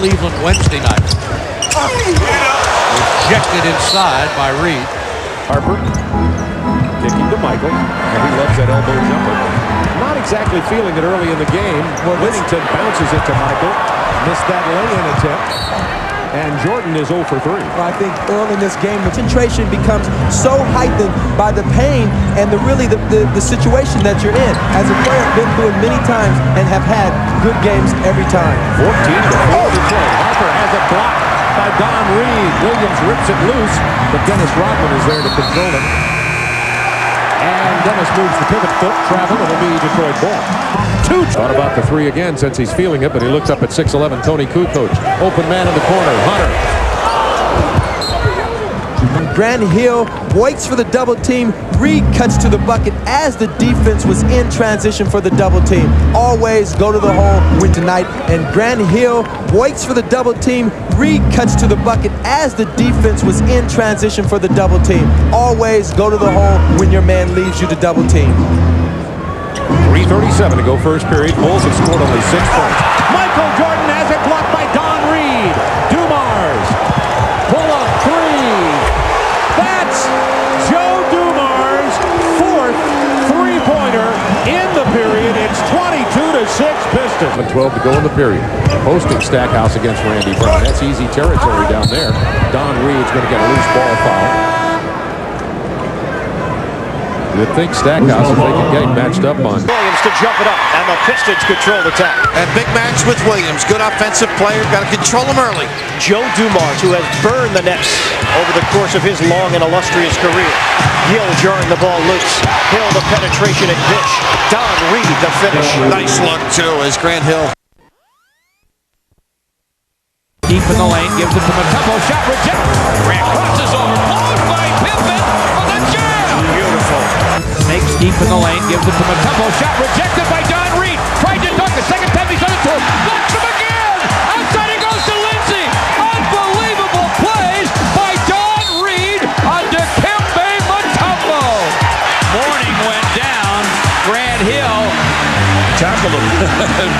Cleveland Wednesday night. Rejected inside by Reid. Harper kicking to Michael. And he loves that elbow jumper. Not exactly feeling it early in the game. Whittington bounces it to Michael. Missed that lay-in attempt. And Jordan is 0 for 3. I think early in this game, concentration becomes so heightened by the pain and the situation that you're in. As a player, been through it many times and have had good games every time. 14 to 4 Detroit. Harper has it blocked by Don Reid. Williams rips it loose, but Dennis Rodman is there to control it. And Dennis moves the pivot foot, travel, and it'll be Detroit ball. Thought about the three again since he's feeling it, but he looked up at 6'11", Tony Kukoc. Open man in the corner, Hunter. Grant Hill waits for the double team. Reid cuts to the bucket as the defense was in transition for the double team. Always go to the hole win tonight. And Grant Hill waits for the double team. Reid cuts to the bucket as the defense was in transition for the double team. Always go to the hole when your man leaves you to double team. 3:37 to go first period. Bulls have scored only 6 points. Michael Jordan has it blocked by Don Reid. Dumars. Pull-up three. That's Joe Dumars' 4th three-pointer in the period. It's 22-6 Pistons. 12 to go in the period. Posting Stackhouse against Randy Brown. That's easy territory down there. Don Reid's going to get a loose ball foul. You'd think Stackhouse, if they can get matched up on. Williams to jump it up, and the Pistons control the attack. And big match with Williams. Good offensive player. Got to control him early. Joe Dumars, who has burned the nets over the course of his long and illustrious career. Hill jarring the ball loose. Hill the penetration at dish. Don Reid the finish. Nice look, too, as Grant Hill. Deep in the lane, gives it to Matumbo. Shot rejected. Grant crosses over. Blown by Pippen for the jam. Beautiful. Makes deep in the lane, gives it to Matumbo. Shot rejected by Don Reid. Tried to dunk the second time he's done it to him. Knocks him again. Outside it goes to Lindsey. Unbelievable plays by Don Reid on Dikembe Mutombo. Morning went down. Grant Hill tackled him.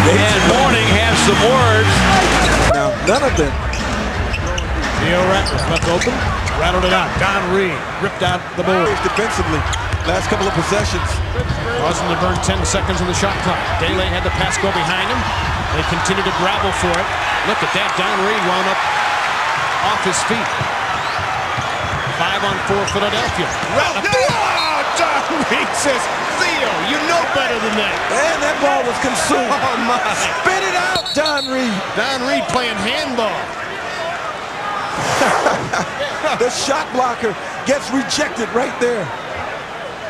And Morning has some words. Now, none of them. Teal left open, rattled it out. Don Reid ripped out the board. Defensively, last couple of possessions. Causing to burn 10 seconds on the shot clock. Dele had the pass go behind him. They continued to grapple for it. Look at that. Don Reid wound up off his feet. 5-on-4 Philadelphia. Don Reid says, Theo, you know better than that. And that ball was consumed. Oh, my. Spit it out, Don Reid. Don Reid playing handball. The shot blocker gets rejected right there.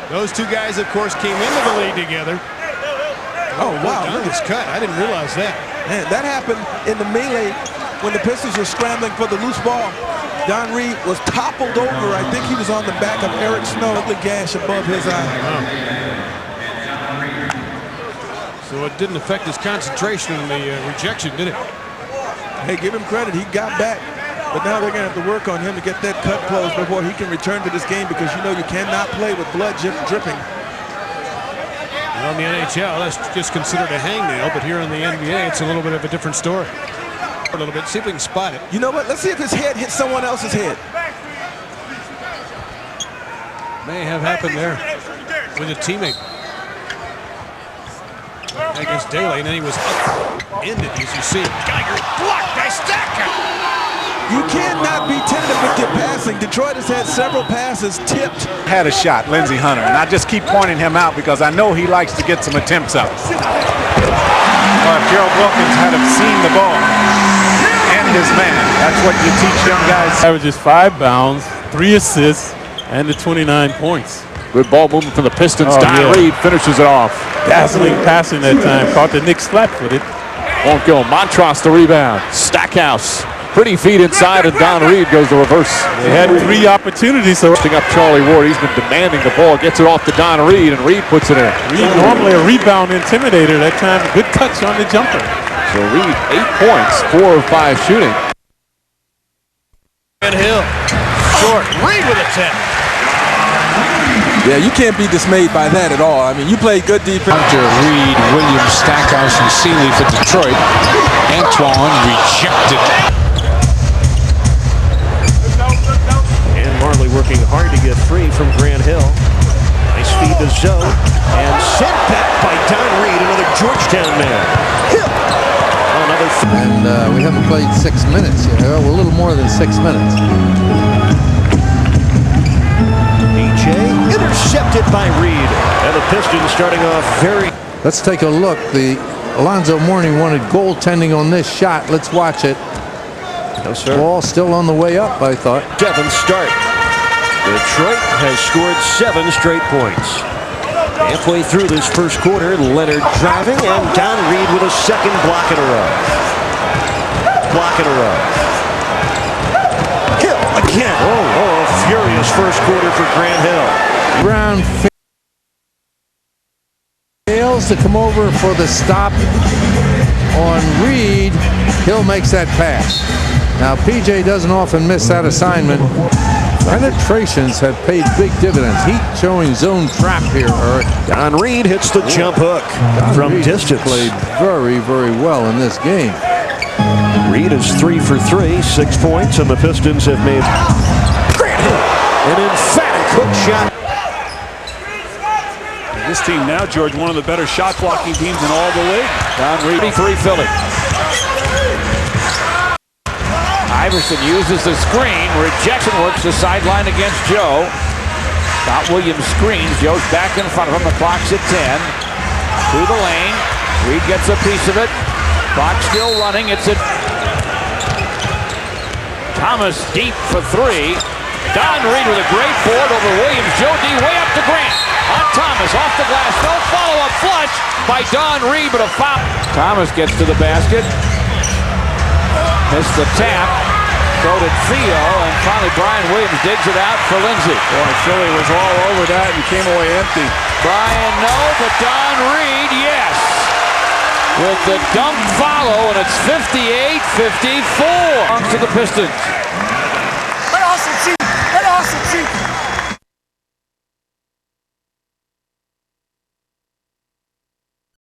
Those two guys, of course, came into the league together. Oh, wow. Don was cut. I didn't realize that. Man, that happened in the melee when the Pistons were scrambling for the loose ball. Don Reid was toppled over. I think he was on the back of Eric Snow. Ugly gash above his eye. So it didn't affect his concentration in the rejection, did it? Hey, give him credit. He got back. But now they're going to have to work on him to get that cut closed before he can return to this game, because you know you cannot play with blood dripping. Well, in the NHL, that's just considered a hangnail, but here in the NBA, it's a little bit of a different story. A little bit. See if we can spot it. You know what? Let's see if his head hits someone else's head. May have happened there with a teammate against Dele, and then he was upended, as you see. Geiger blocked by Stackhouse. You cannot be tentative with your passing. Detroit has had several passes tipped. Had a shot, Lindsey Hunter, and I just keep pointing him out because I know he likes to get some attempts up. If Gerald Wilkins had have seen the ball and his man, that's what you teach young guys. Averages 5 bounds, 3 assists, and the 29 points. Good ball movement for the Pistons. Don Reid finishes it off. Dazzling passing that time. Caught the Knicks flat-footed. Won't go. Montross the rebound. Stackhouse. Pretty feet inside, and Don Reid goes the reverse. They had 3 opportunities. So Picking up Charlie Ward. He's been demanding the ball. Gets it off to Don Reid, and Reid puts it in. Reid, normally a rebound intimidator. That time, good touch on the jumper. So Reid, 8 points, 4 of 5 shooting. And Hill. Short. Reid with a 10. Yeah, you can't be dismayed by that at all. I mean, you play good defense. Hunter, Reid, Williams, Stackhouse, and Seeley for Detroit. Antoine rejected. And Marley working hard to get free from Grant Hill. Nice feed to Zoe. And sent back by Don Reid, another Georgetown man. Hill. Another. And we haven't played 6 minutes yet. A little more than 6 minutes. DJ intercepted by Reid. And the Pistons starting off very. Let's take a look. The Alonzo Mourning wanted goaltending on this shot. Let's watch it. No, sir. Ball still on the way up, I thought. 7th start. Detroit has scored 7 straight points. Halfway through this first quarter, Leonard driving, and Don Reid with a second block in a row. Block in a row. Hill again. Oh, a furious first quarter for Grant Hill. Brown fails to come over for the stop on Reid. Hill makes that pass. Now, PJ doesn't often miss that assignment. Penetrations have paid big dividends. Heat showing zone trap here, Eric. Don Reid hits the jump hook from distance. Played very, very well in this game. Reid is 3 for 3, 6 points, and the Pistons have made an emphatic hook shot. This team now, George, one of the better shot blocking teams in all the league. Don Reid, 3 Philly. Iverson uses the screen. Rejection works the sideline against Joe. Scott Williams screens. Joe's back in front of him. The clock's at 10. Through the lane. Reid gets a piece of it. Clock still running. It's at Thomas deep for 3. Don Reid with a great board over Williams. Joe D way up to Grant. On Thomas, off the glass. No follow-up flush by Don Reid, but a foul. Thomas gets to the basket. Missed the tap. Throw to Theo, and finally Brian Williams digs it out for Lindsey. Boy, Philly was all over that and came away empty. Brian, no, but Don Reid, yes. With the dunk follow, and it's 58-54 to the Pistons.